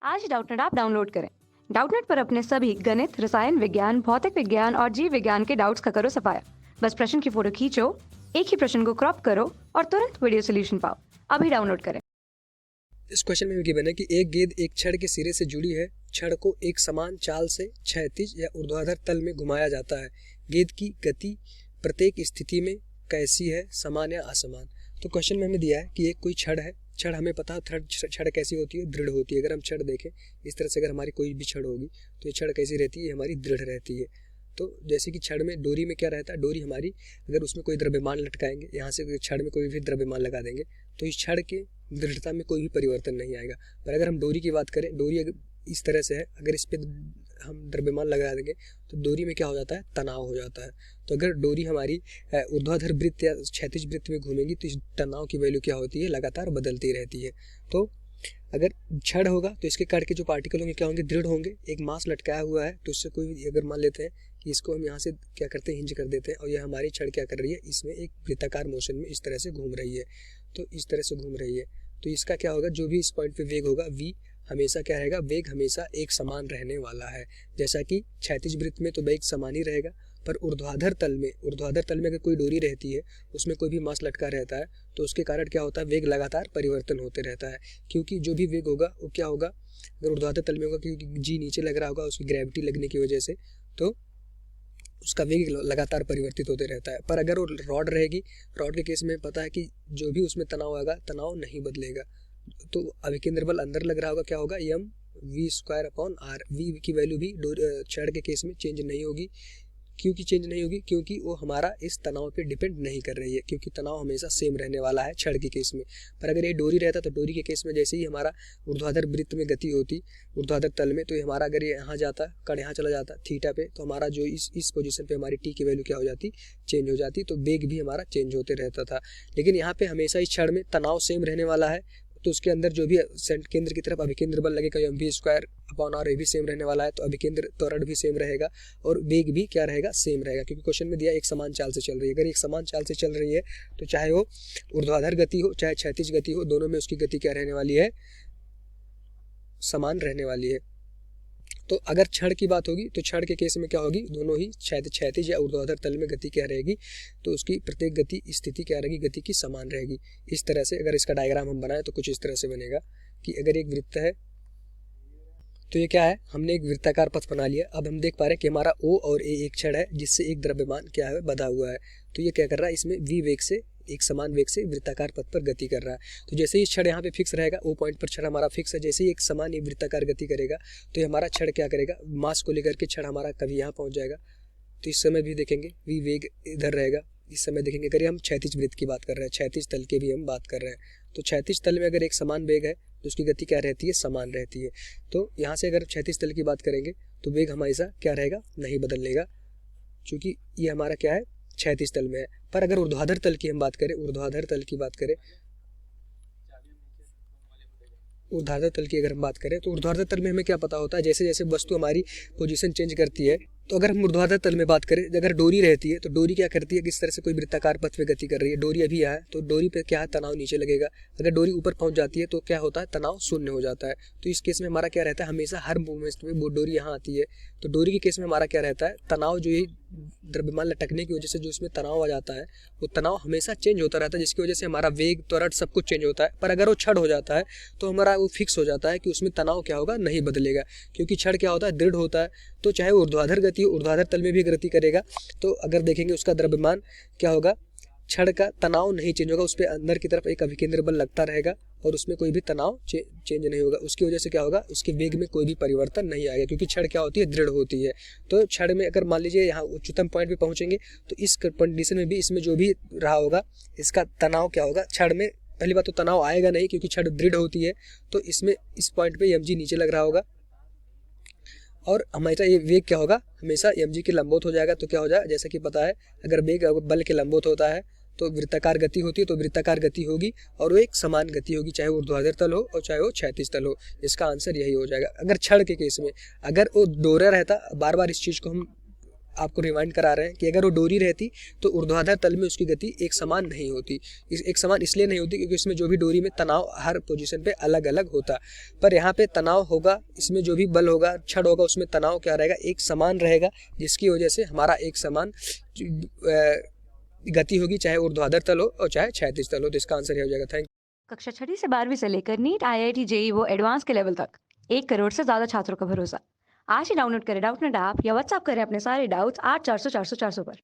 आज Doubtnut app download करें। Doubtnut पर अपने सभी गणित, रसायन विज्ञान, भौतिक विज्ञान और जीव विज्ञान के डाउट्स का करो सफाया। बस प्रश्न की फोटो खींचो, एक ही प्रश्न को क्रॉप करो और तुरंत वीडियो सोल्यूशन पाओ। अभी डाउनलोड करें। इस क्वेश्चन में गिवन है कि एक गेंद एक छड़ के सिरे से जुड़ी है। छड़ को एक समान चाल से क्षैतिज या ऊर्ध्वाधर तल में घुमाया जाता है। गेंद की गति प्रत्येक स्थिति में कैसी है, समान या असमान। तो क्वेश्चन में हमें दिया है कि एक कोई छड़ है। छड़ हमें पता है छड़ कैसी होती है, दृढ़ होती है। अगर हम छड़ देखें इस तरह से, अगर हमारी कोई भी छड़ होगी तो ये छड़ कैसी रहती है, हमारी दृढ़ रहती है। तो जैसे कि छड़ में डोरी में क्या रहता है, डोरी हमारी अगर उसमें कोई द्रव्यमान लटकाएंगे, यहाँ से छड़ में कोई भी द्रव्यमान लगा देंगे तो इस छड़ के दृढ़ता में कोई भी परिवर्तन नहीं आएगा। पर अगर हम डोरी की बात करें, डोरी अगर इस तरह से है, अगर इस पे हम द्रव्यमान लगा देंगे तो डोरी में क्या हो जाता है, तनाव हो जाता है। तो अगर डोरी हमारी ऊर्ध्वाधर वृत्त या क्षैतिज वृत्त में घूमेंगी तो इस तनाव की वैल्यू क्या होती है, लगातार बदलती रहती है। तो अगर छड़ होगा तो इसके कण के जो पार्टिकल होंगे क्या होंगे, दृढ़ होंगे। एक मास लटकाया हुआ है तो उससे कोई, अगर मान लेते हैं कि इसको हम यहाँ से क्या करते हैं, हिंज कर देते हैं और यह हमारी छड़ क्या कर रही है, इसमें एक वृत्ताकार मोशन में इस तरह से घूम रही है। तो इस तरह से घूम रही है तो इसका क्या होगा, जो भी इस पॉइंट पे वेग होगा v हमेशा क्या रहेगा, वेग हमेशा एक समान रहने वाला है। जैसा कि क्षैतिज वृत्त में तो वेग समान ही रहेगा, पर ऊर्ध्वाधर तल में अगर कोई डोरी रहती है, उसमें कोई भी मास लटका रहता है तो उसके कारण क्या होता है, वेग लगातार परिवर्तन होते रहता है। क्योंकि जो भी वेग होगा वो क्या होगा, अगर ऊर्ध्वाधर तल में होगा क्योंकि जी नीचे लग रहा होगा उसकी ग्रेविटी लगने की वजह से, तो उसका वेग लगातार परिवर्तित होते रहता है। पर अगर वो रॉड रहेगी, रॉड के केस में पता है कि जो भी उसमें तनाव आएगा, तनाव नहीं बदलेगा। तो अभिकेंद्र बल अंदर लग रहा होगा, क्या होगा, M V square upon R. V की वैल्यू भी छड़ के केस में चेंज नहीं होगी। क्योंकि चेंज नहीं होगी, क्योंकि वो हमारा इस तनाव पे डिपेंड नहीं कर रही है, क्योंकि तनाव हमेशा सेम रहने वाला है छड़ के केस में। पर अगर ये डोरी रहता तो डोरी के केस में जैसे ही हमारा ऊर्ध्वाधर वृत्त में गति होती, ऊर्ध्वाधर तल में, तो ये हमारा अगर ये यहाँ जाता, कण यहाँ चला जाता थीटा पे, तो हमारा जो इस पोजीशन पे हमारी टी की वैल्यू क्या हो जाती, चेंज हो जाती। तो वेग भी हमारा चेंज होते रहता था। लेकिन यहाँ पे हमेशा इस छड़ में तनाव सेम रहने वाला है, तो उसके अंदर जो भी केंद्र की तरफ अभिकेंद्र बल लगेगा M V square upon R, ये भी सेम रहने वाला है। तो अभिकेंद्र त्वरण भी सेम रहेगा और वेग भी क्या रहेगा, सेम रहेगा। क्योंकि क्वेश्चन में दिया एक समान चाल से चल रही है। अगर एक समान चाल से चल रही है तो चाहे वो ऊर्ध्वाधर गति हो चाहे क्षैतिज गति हो, दोनों में उसकी गति क्या रहने वाली है, समान रहने वाली है। तो अगर छड़ की बात होगी तो छड़ के केस में क्या होगी, दोनों ही क्षैतिज या ऊर्ध्वाधर तल में गति क्या रहेगी, तो उसकी प्रत्येक गति स्थिति क्या रहेगी, गति की समान रहेगी। इस तरह से अगर इसका डायग्राम हम बनाए तो कुछ इस तरह से बनेगा कि अगर एक वृत्त है तो ये क्या है, हमने एक वृत्ताकार पथ बना लिया। अब हम देख पा रहे हैं कि हमारा O और A एक छड़ है जिससे एक द्रव्यमान क्या है, बधा हुआ है। तो ये क्या कर रहा है, इसमें v वेग से, एक समान वेग से वृत्ताकार पथ पर गति कर रहा है। तो जैसे ही छड़ यहाँ पे फिक्स रहेगा, O पॉइंट पर छड़ हमारा फिक्स है, जैसे ही एक समान ये वृत्ताकार गति करेगा तो ये हमारा छड़ क्या करेगा, मास को लेकर के छड़ हमारा कभी यहाँ पहुँच जाएगा। तो इस समय भी देखेंगे v वेग इधर रहेगा। इस समय देखेंगे अगर हम क्षैतिज वृत्त की बात कर रहे हैं, क्षैतिज तल की भी हम बात कर रहे हैं, तो क्षैतिज तल में अगर एक समान वेग है तो उसकी गति क्या रहती है, समान रहती है। तो यहाँ से अगर क्षैतिज तल की बात करेंगे तो वेग हमेशा क्या रहेगा, नहीं बदलेगा, क्योंकि ये हमारा क्या है, क्षैतिज तल में है। पर अगर ऊर्ध्वाधर तल की हम बात करें, ऊर्ध्वाधर तल की बात करें तो ऊर्ध्वाधर तल में हमें क्या पता होता है, जैसे जैसे वस्तु हमारी पोजीशन चेंज करती है, तो अगर हम ऊर्ध्वाधर तल में बात करें, अगर डोरी रहती है तो डोरी क्या करती है, किस तरह से कोई वृत्ताकार पथ पे गति कर रही है। डोरी अभी है तो डोरी पे क्या है, तनाव नीचे लगेगा। अगर डोरी ऊपर पहुंच जाती है तो क्या होता है, तनाव शून्य हो जाता है। तो इस केस में हमारा क्या रहता है, हमेशा हर मूवमेंट में वो डोरी यहाँ आती है तो डोरी के केस में हमारा क्या रहता है, तनाव जो ये द्रव्यमान लटकने की वजह से जो इसमें तनाव आ जाता है, वो तनाव हमेशा चेंज होता रहता है, जिसकी वजह से हमारा वेग, त्वरण सब कुछ चेंज होता है। पर अगर वो छड़ हो जाता है तो हमारा वो फिक्स हो जाता है कि उसमें तनाव क्या होगा, नहीं बदलेगा। क्योंकि छड़ क्या होता है, दृढ़ होता है। तो चाहे ऊर्ध्वाधर गति, ऊर्ध्वाधर तल में भी गति करेगा तो अगर देखेंगे उसका द्रव्यमान क्या होगा, छड़ का तनाव नहीं चेंज होगा, उस पर अंदर की तरफ एक अभिकेंद्र बल लगता रहेगा और उसमें कोई भी तनाव चेंज नहीं होगा। उसकी वजह से क्या होगा, उसके वेग में कोई भी परिवर्तन नहीं आएगा, क्योंकि छड़ क्या होती है, दृढ़ होती है। तो छड़ में अगर मान लीजिए यहाँ उच्चतम पॉइंट पे पहुंचेंगे तो इस कंडीशन में भी इसमें जो भी रहा होगा, इसका तनाव क्या होगा, छड़ में पहली बात तो तनाव आएगा नहीं, क्योंकि छड़ दृढ़ होती है। तो इसमें इस पॉइंट पे mg नीचे लग रहा होगा और हमेशा ये वेग क्या होगा, हमेशा mg के लंबवत हो जाएगा। तो क्या हो जाएगा, जैसा कि पता है अगर वेग बल के लंबवत होता है तो वृत्ताकार गति होती है, तो वृत्ताकार गति होगी और वो एक समान गति होगी, चाहे वो ऊर्ध्वाधर तल हो और चाहे वो क्षैतिज तल हो। इसका आंसर यही हो जाएगा। अगर छड़ के केस में अगर वो डोरा रहता, बार बार इस चीज़ को हम आपको रिमाइंड करा रहे हैं कि अगर वो डोरी रहती तो ऊर्ध्वाधर तल में उसकी गति एक समान नहीं होती। एक समान इसलिए नहीं होती क्योंकि इसमें जो भी डोरी में तनाव हर पोजीशन पे अलग अलग होता, पर यहाँ पे तनाव होगा, इसमें जो भी बल होगा, छड़ होगा, उसमें तनाव क्या रहेगा, एक समान रहेगा, जिसकी वजह से हमारा एक समान गति होगी, चाहे ऊर्ध्वाधर तल हो और चाहे क्षैतिज तल हो। तो इसका आंसर ये हो जाएगा। थैंक कक्षा 6वीं से 12वीं से लेकर नीट, IIT, जेईई वो एडवांस के लेवल तक 1 करोड़ से ज्यादा छात्रों का भरोसा। आज ही डाउनलोड करें डाउटनेट ऐप या व्हाट्सएप करें अपने सारे डाउट्स 8400 400 400 पर।